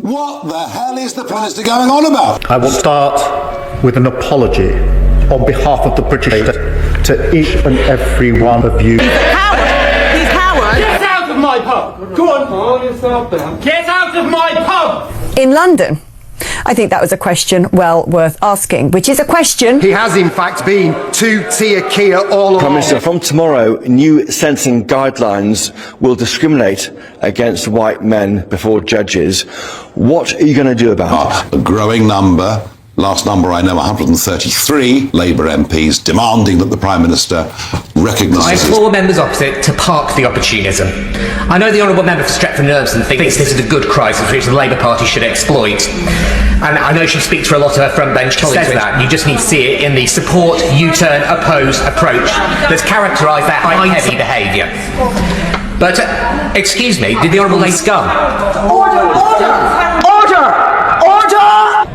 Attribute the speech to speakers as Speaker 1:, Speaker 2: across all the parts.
Speaker 1: What the hell is the Prime Minister going on about?
Speaker 2: I will start with an apology on behalf of the British to each and every one of you.
Speaker 3: He's a coward! He's a coward!
Speaker 4: Get out of my pub! Go on! Calm yourself down. Get out of my pub!
Speaker 5: In London, I think that was a question well worth asking, which is a question...
Speaker 6: He has in fact been two-tier Keir all along.
Speaker 7: Prime Minister, from tomorrow, new sentencing guidelines will discriminate against white men before judges. What are you going to do about it?
Speaker 1: A growing number, last number I know, 133 Labour MPs demanding that the Prime Minister recognises...
Speaker 8: I implore members opposite to park the opportunism. I know the Honourable Member for Stretford-on-Avon thinks this is a good crisis which the Labour Party should exploit. And I know she speaks for a lot of her frontbench colleagues with that. You just need to see it in the support, U-turn, oppose approach that's characterised that high-heavy behaviour. But, excuse me, did the Honourable Lady Scum?
Speaker 3: Order! Order! Order! Order!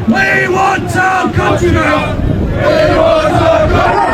Speaker 4: We want our country now! We want our country!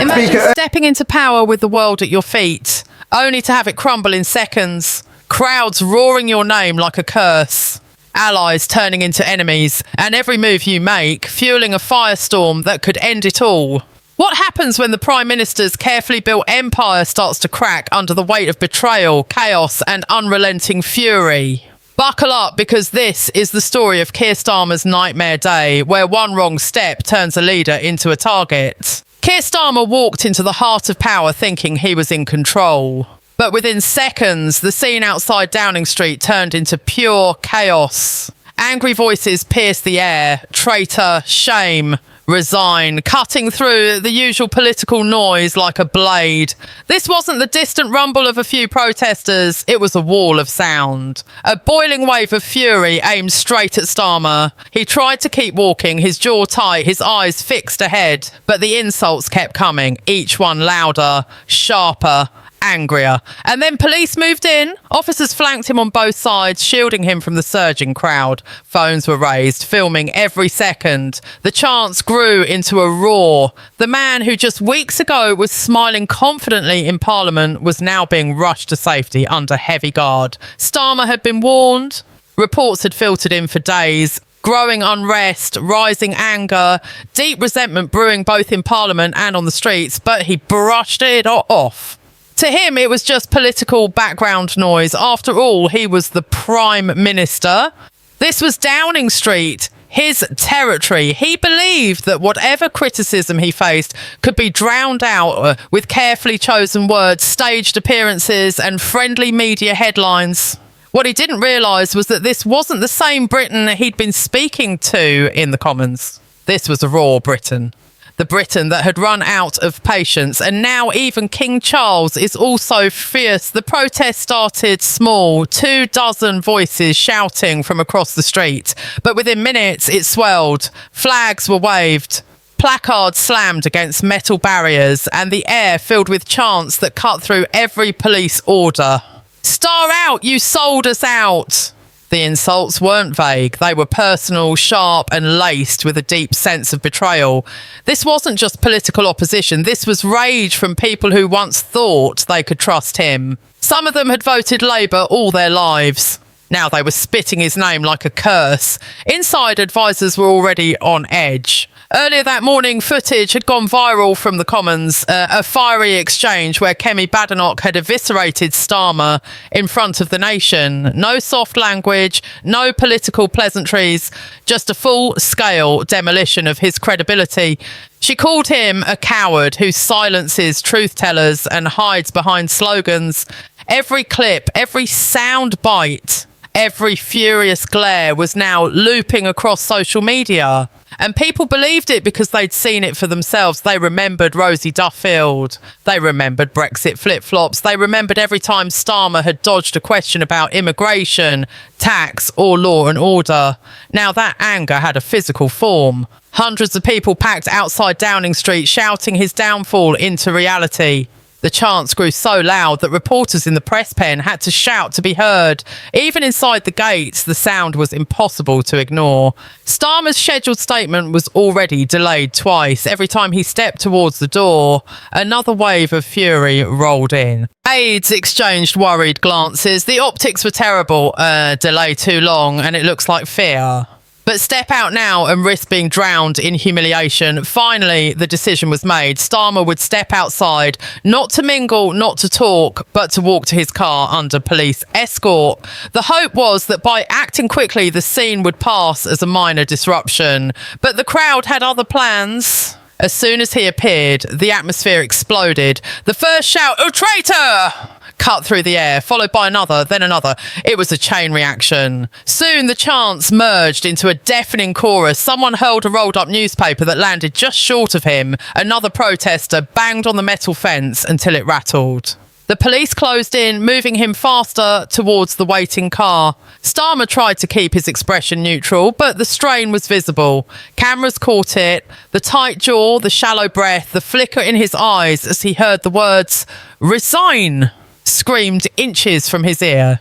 Speaker 9: Imagine stepping into power with the world at your feet, only to have it crumble in seconds. Crowds roaring your name like a curse. Allies turning into enemies, and every move you make fueling a firestorm that could end it all. What happens when the Prime Minister's carefully built empire starts to crack under the weight of betrayal, chaos, and unrelenting fury? Buckle up, because this is the story of Keir Starmer's nightmare day, where one wrong step turns a leader into a target. Keir Starmer walked into the heart of power thinking he was in control. But within seconds, the scene outside Downing Street turned into pure chaos. Angry voices pierced the air. Traitor, shame, resign, cutting through the usual political noise like a blade. This wasn't the distant rumble of a few protesters, it was a wall of sound. A boiling wave of fury aimed straight at Starmer. He tried to keep walking, his jaw tight, his eyes fixed ahead, but the insults kept coming, each one louder, sharper, angrier. And then police moved in. Officers flanked him on both sides, shielding him from the surging crowd. Phones were raised, filming every second. The chants grew into a roar. The man who just weeks ago was smiling confidently in Parliament was now being rushed to safety under heavy guard. Starmer had been warned. Reports had filtered in for days. Growing unrest, rising anger, deep resentment brewing both in Parliament and on the streets, but he brushed it off. To him, it was just political background noise. After all, he was the Prime Minister. This was Downing Street, his territory. He believed that whatever criticism he faced could be drowned out with carefully chosen words, staged appearances, and friendly media headlines. What he didn't realise was that this wasn't the same Britain he'd been speaking to in the Commons. This was a raw Britain. The Britain that had run out of patience, and now even King Charles is also fierce. The protest started small, 24 voices shouting from across the street, but within minutes it swelled. Flags were waved, placards slammed against metal barriers, and the air filled with chants that cut through every police order. "Star out, you sold us out!" The insults weren't vague. They were personal, sharp, and laced with a deep sense of betrayal. This wasn't just political opposition. This was rage from people who once thought they could trust him. Some of them had voted Labour all their lives. Now they were spitting his name like a curse. Inside, advisors were already on edge. Earlier that morning, footage had gone viral from the Commons, a fiery exchange where Kemi Badenoch had eviscerated Starmer in front of the nation. No soft language, no political pleasantries, just a full-scale demolition of his credibility. She called him a coward who silences truth-tellers and hides behind slogans. Every clip, every sound bite, every furious glare was now looping across social media. And people believed it because they'd seen it for themselves. They remembered Rosie Duffield. They remembered Brexit flip-flops. They remembered every time Starmer had dodged a question about immigration, tax, or law and order. Now that anger had a physical form. Hundreds of people packed outside Downing Street shouting his downfall into reality. The chants grew so loud that reporters in the press pen had to shout to be heard. Even inside the gates, the sound was impossible to ignore. Starmer's scheduled statement was already delayed twice. Every time he stepped towards the door, another wave of fury rolled in. Aides exchanged worried glances. The optics were terrible. Delay too long, and it looks like fear. But step out now and risk being drowned in humiliation. Finally, the decision was made. Starmer would step outside, not to mingle, not to talk, but to walk to his car under police escort. The hope was that by acting quickly, the scene would pass as a minor disruption. But the crowd had other plans. As soon as he appeared, the atmosphere exploded. The first shout, "Oh, traitor!" cut through the air, followed by another, then another. It was a chain reaction. Soon the chants merged into a deafening chorus. Someone hurled a rolled up newspaper that landed just short of him. Another protester banged on the metal fence until it rattled. The police closed in, moving him faster towards the waiting car. Starmer tried to keep his expression neutral, but the strain was visible. Cameras caught it, the tight jaw, the shallow breath, the flicker in his eyes as he heard the words, "Resign!" screamed inches from his ear.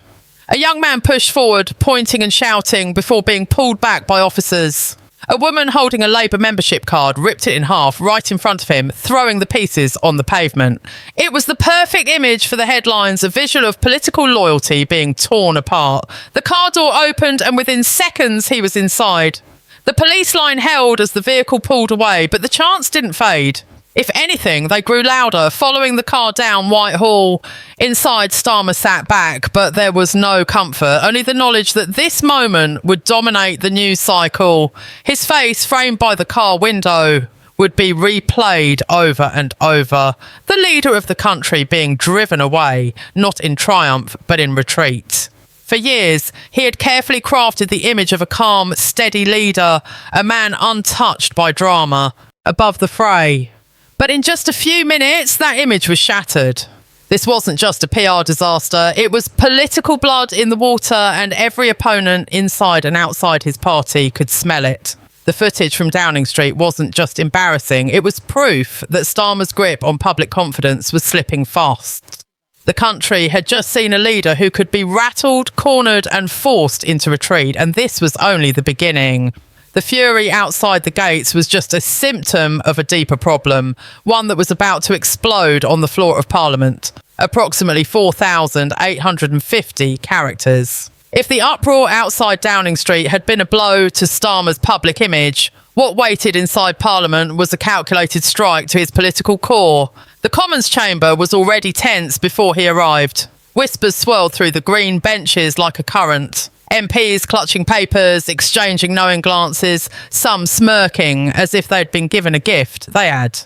Speaker 9: A young man pushed forward, pointing and shouting before being pulled back by officers. A woman holding a Labour membership card ripped it in half right in front of him, throwing the pieces on the pavement. It was the perfect image for the headlines, a visual of political loyalty being torn apart. The car door opened and within seconds he was inside. The police line held as the vehicle pulled away, but the chants didn't fade. If anything, they grew louder, following the car down Whitehall. Inside, Starmer sat back, but there was no comfort, only the knowledge that this moment would dominate the news cycle. His face, framed by the car window, would be replayed over and over. The leader of the country being driven away, not in triumph, but in retreat. For years, he had carefully crafted the image of a calm, steady leader, a man untouched by drama, above the fray. But in just a few minutes, that image was shattered. This wasn't just a PR disaster, it was political blood in the water, and every opponent inside and outside his party could smell it. The footage from Downing Street wasn't just embarrassing, it was proof that Starmer's grip on public confidence was slipping fast. The country had just seen a leader who could be rattled, cornered and forced into retreat, and this was only the beginning. The fury outside the gates was just a symptom of a deeper problem, one that was about to explode on the floor of Parliament. Approximately 4,850 characters. If the uproar outside Downing Street had been a blow to Starmer's public image, what waited inside Parliament was a calculated strike to his political core. The Commons chamber was already tense before he arrived. Whispers swirled through the green benches like a current. MPs clutching papers, exchanging knowing glances, some smirking as if they'd been given a gift. They had.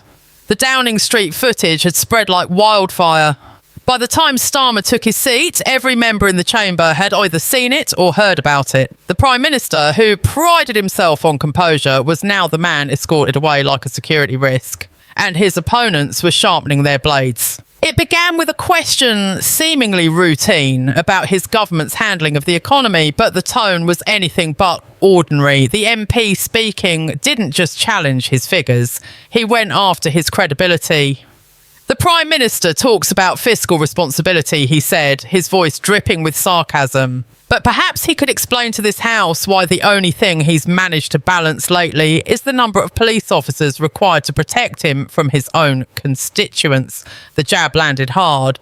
Speaker 9: The Downing Street footage had spread like wildfire. By the time Starmer took his seat, every member in the chamber had either seen it or heard about it. The Prime Minister, who prided himself on composure, was now the man escorted away like a security risk. And his opponents were sharpening their blades. It began with a question seemingly routine about his government's handling of the economy, but the tone was anything but ordinary. The MP speaking didn't just challenge his figures, he went after his credibility. The Prime Minister talks about fiscal responsibility, he said, his voice dripping with sarcasm. But perhaps he could explain to this House why the only thing he's managed to balance lately is the number of police officers required to protect him from his own constituents. The jab landed hard.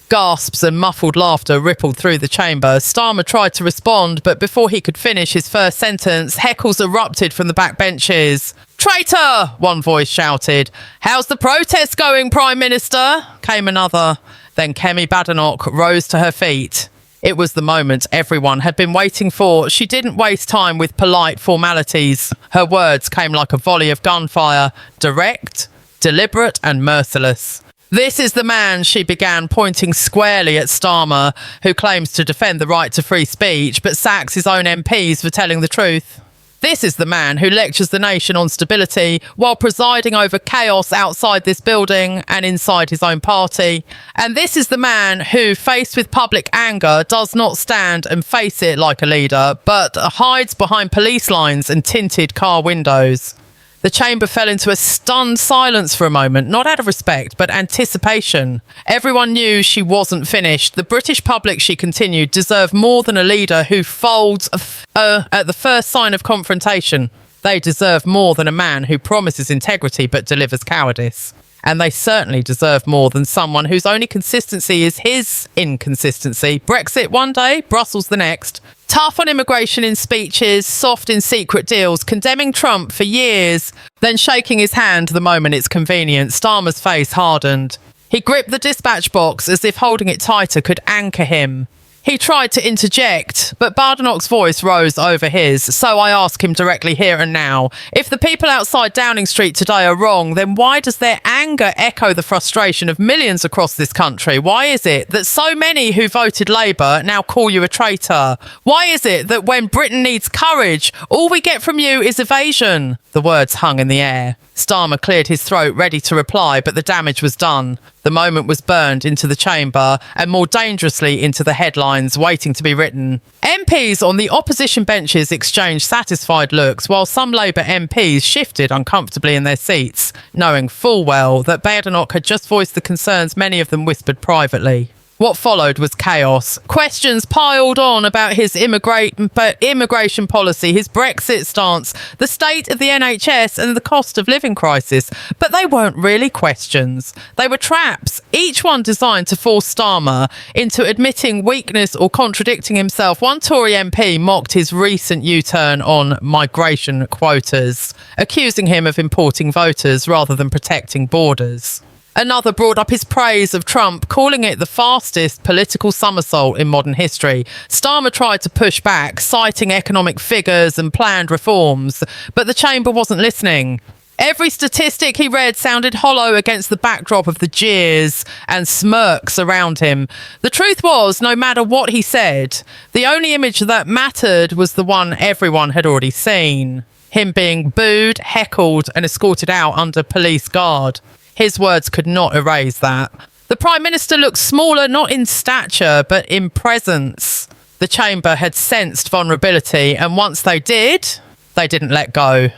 Speaker 9: Gasps and muffled laughter rippled through the chamber. Starmer tried to respond, but before he could finish his first sentence, heckles erupted from the back benches. "Traitor!" one voice shouted. "How's the protest going, Prime Minister?" came another. Then Kemi Badenoch rose to her feet. It was the moment everyone had been waiting for. She didn't waste time with polite formalities. Her words came like a volley of gunfire, direct, deliberate and merciless. "This is the man," she began, pointing squarely at Starmer, who claims to defend the right to free speech, but sacks his own MPs for telling the truth. "This is the man who lectures the nation on stability while presiding over chaos outside this building and inside his own party. And this is the man who, faced with public anger, does not stand and face it like a leader, but hides behind police lines and tinted car windows." The chamber fell into a stunned silence for a moment, not out of respect, but anticipation. Everyone knew she wasn't finished. The British public, she continued, deserve more than a leader who folds at the first sign of confrontation. They deserve more than a man who promises integrity but delivers cowardice. And they certainly deserve more than someone whose only consistency is his inconsistency. Brexit one day, Brussels the next. Tough on immigration in speeches, soft in secret deals, condemning Trump for years, then shaking his hand the moment it's convenient. Starmer's face hardened. He gripped the dispatch box as if holding it tighter could anchor him. He tried to interject, but Badenoch's voice rose over his, so I ask him directly here and now. If the people outside Downing Street today are wrong, then why does their anger echo the frustration of millions across this country? Why is it that so many who voted Labour now call you a traitor? Why is it that when Britain needs courage, all we get from you is evasion? The words hung in the air. Starmer cleared his throat, ready to reply, but the damage was done. The moment was burned into the chamber and more dangerously into the headlines waiting to be written. MPs on the opposition benches exchanged satisfied looks while some Labour MPs shifted uncomfortably in their seats, knowing full well that Badenoch had just voiced the concerns many of them whispered privately. What followed was chaos. Questions piled on about his immigration policy, his Brexit stance, the state of the NHS and the cost of living crisis. But they weren't really questions. They were traps, each one designed to force Starmer into admitting weakness or contradicting himself. One Tory MP mocked his recent U-turn on migration quotas, accusing him of importing voters rather than protecting borders. Another brought up his praise of Trump, calling it the fastest political somersault in modern history. Starmer tried to push back, citing economic figures and planned reforms, but the chamber wasn't listening. Every statistic he read sounded hollow against the backdrop of the jeers and smirks around him. The truth was, no matter what he said, the only image that mattered was the one everyone had already seen. Him being booed, heckled and escorted out under police guard. His words could not erase that. The Prime Minister looked smaller, not in stature, but in presence. The chamber had sensed vulnerability, and once they didn't let go.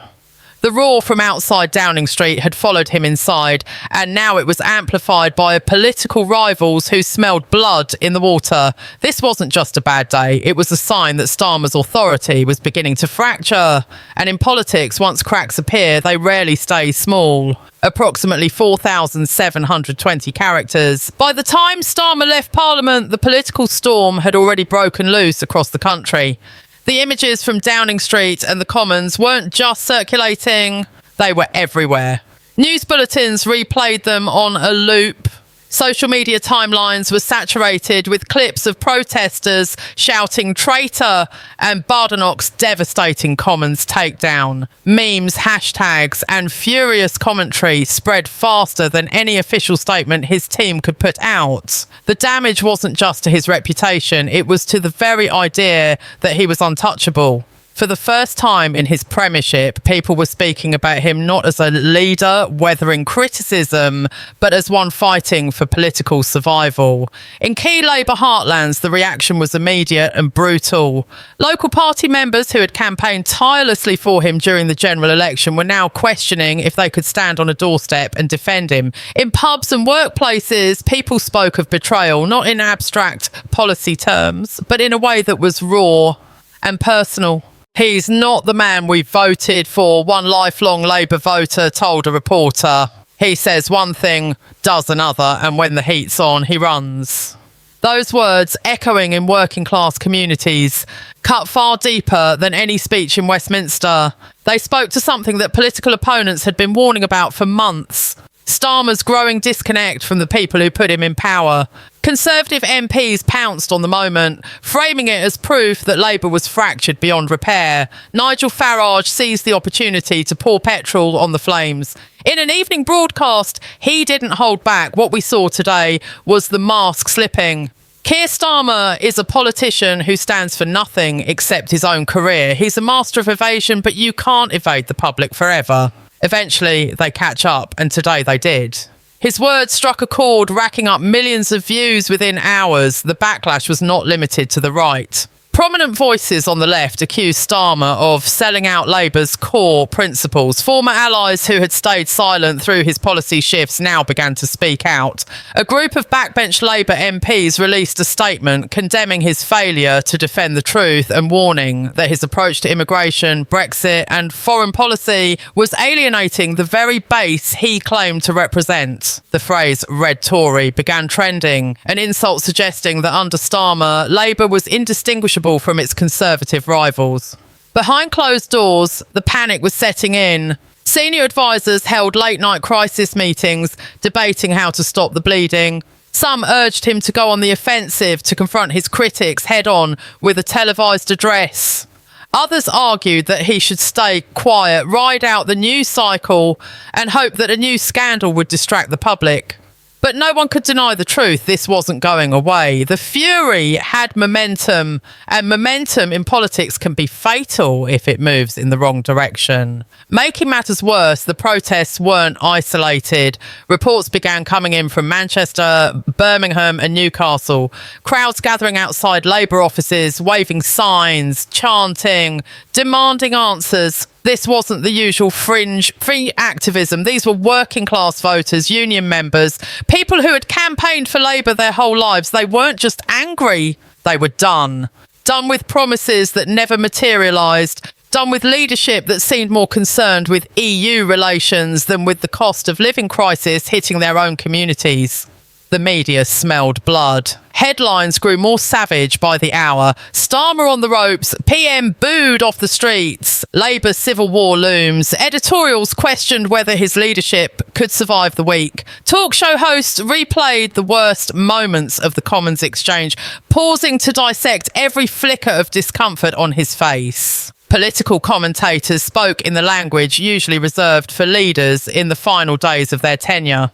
Speaker 9: The roar from outside Downing Street had followed him inside, and now it was amplified by political rivals who smelled blood in the water. This wasn't just a bad day, it was a sign that Starmer's authority was beginning to fracture. And in politics, once cracks appear, they rarely stay small. Approximately 4,720 characters. By the time Starmer left Parliament, the political storm had already broken loose across the country. The images from Downing Street and the Commons weren't just circulating, they were everywhere. News bulletins replayed them on a loop. Social media timelines were saturated with clips of protesters shouting traitor and Badenoch's devastating Commons takedown. Memes, hashtags and furious commentary spread faster than any official statement his team could put out. The damage wasn't just to his reputation, it was to the very idea that he was untouchable. For the first time in his premiership, people were speaking about him not as a leader weathering criticism, but as one fighting for political survival. In key Labour heartlands, the reaction was immediate and brutal. Local party members who had campaigned tirelessly for him during the general election were now questioning if they could stand on a doorstep and defend him. In pubs and workplaces, people spoke of betrayal, not in abstract policy terms, but in a way that was raw and personal. He's not the man we voted for, one lifelong Labour voter told a reporter. He says one thing, does another, and when the heat's on, he runs. Those words, echoing in working class communities, cut far deeper than any speech in Westminster. They spoke to something that political opponents had been warning about for months. Starmer's growing disconnect from the people who put him in power. Conservative MPs pounced on the moment, framing it as proof that Labour was fractured beyond repair. Nigel Farage seized the opportunity to pour petrol on the flames. In an evening broadcast, he didn't hold back. What we saw today was the mask slipping. Keir Starmer is a politician who stands for nothing except his own career. He's a master of evasion, but you can't evade the public forever. Eventually, they catch up, and today they did. His words struck a chord, racking up millions of views within hours. The backlash was not limited to the right. Prominent voices on the left accused Starmer of selling out Labour's core principles. Former allies who had stayed silent through his policy shifts now began to speak out. A group of backbench Labour MPs released a statement condemning his failure to defend the truth and warning that his approach to immigration, Brexit and foreign policy was alienating the very base he claimed to represent. The phrase "Red Tory" began trending, an insult suggesting that under Starmer, Labour was indistinguishable from its Conservative rivals. Behind closed doors, the panic was setting in. Senior advisors held late-night crisis meetings, debating how to stop the bleeding. Some urged him to go on the offensive to confront his critics head-on with a televised address. Others argued that he should stay quiet, ride out the news cycle, and hope that a new scandal would distract the public. But no one could deny the truth. This wasn't going away. The fury had momentum, and momentum in politics can be fatal if it moves in the wrong direction. Making matters worse, the protests weren't isolated. Reports began coming in from Manchester, Birmingham and Newcastle. Crowds gathering outside Labour offices, waving signs, chanting, demanding answers. This wasn't the usual fringe free activism. These were working class voters, union members, people who had campaigned for Labour their whole lives. They weren't just angry, they were done. Done with promises that never materialised. Done with leadership that seemed more concerned with EU relations than with the cost of living crisis hitting their own communities. The media smelled blood. Headlines grew more savage by the hour. Starmer on the ropes, PM booed off the streets. Labour civil war looms. Editorials questioned whether his leadership could survive the week. Talk show hosts replayed the worst moments of the Commons exchange, pausing to dissect every flicker of discomfort on his face. Political commentators spoke in the language usually reserved for leaders in the final days of their tenure.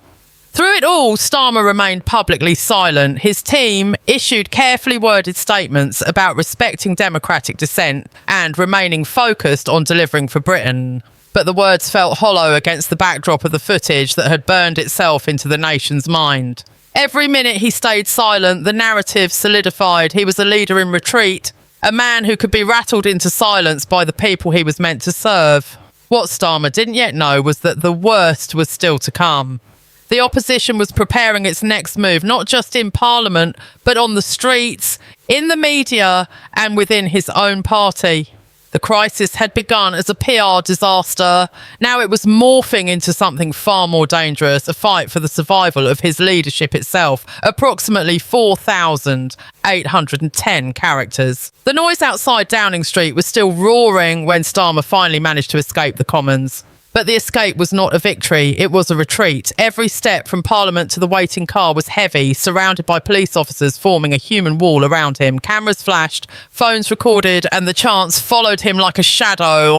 Speaker 9: Through it all, Starmer remained publicly silent. His team issued carefully worded statements about respecting democratic dissent and remaining focused on delivering for Britain. But the words felt hollow against the backdrop of the footage that had burned itself into the nation's mind. Every minute he stayed silent, the narrative solidified. He was a leader in retreat, a man who could be rattled into silence by the people he was meant to serve. What Starmer didn't yet know was that the worst was still to come. The opposition was preparing its next move, not just in Parliament, but on the streets, in the media, and within his own party. The crisis had begun as a PR disaster. Now it was morphing into something far more dangerous, a fight for the survival of his leadership itself. Approximately 4,810 characters. The noise outside Downing Street was still roaring when Starmer finally managed to escape the Commons. But the escape was not a victory, it was a retreat. Every step from Parliament to the waiting car was heavy, surrounded by police officers forming a human wall around him. Cameras flashed, phones recorded, and the chants followed him like a shadow.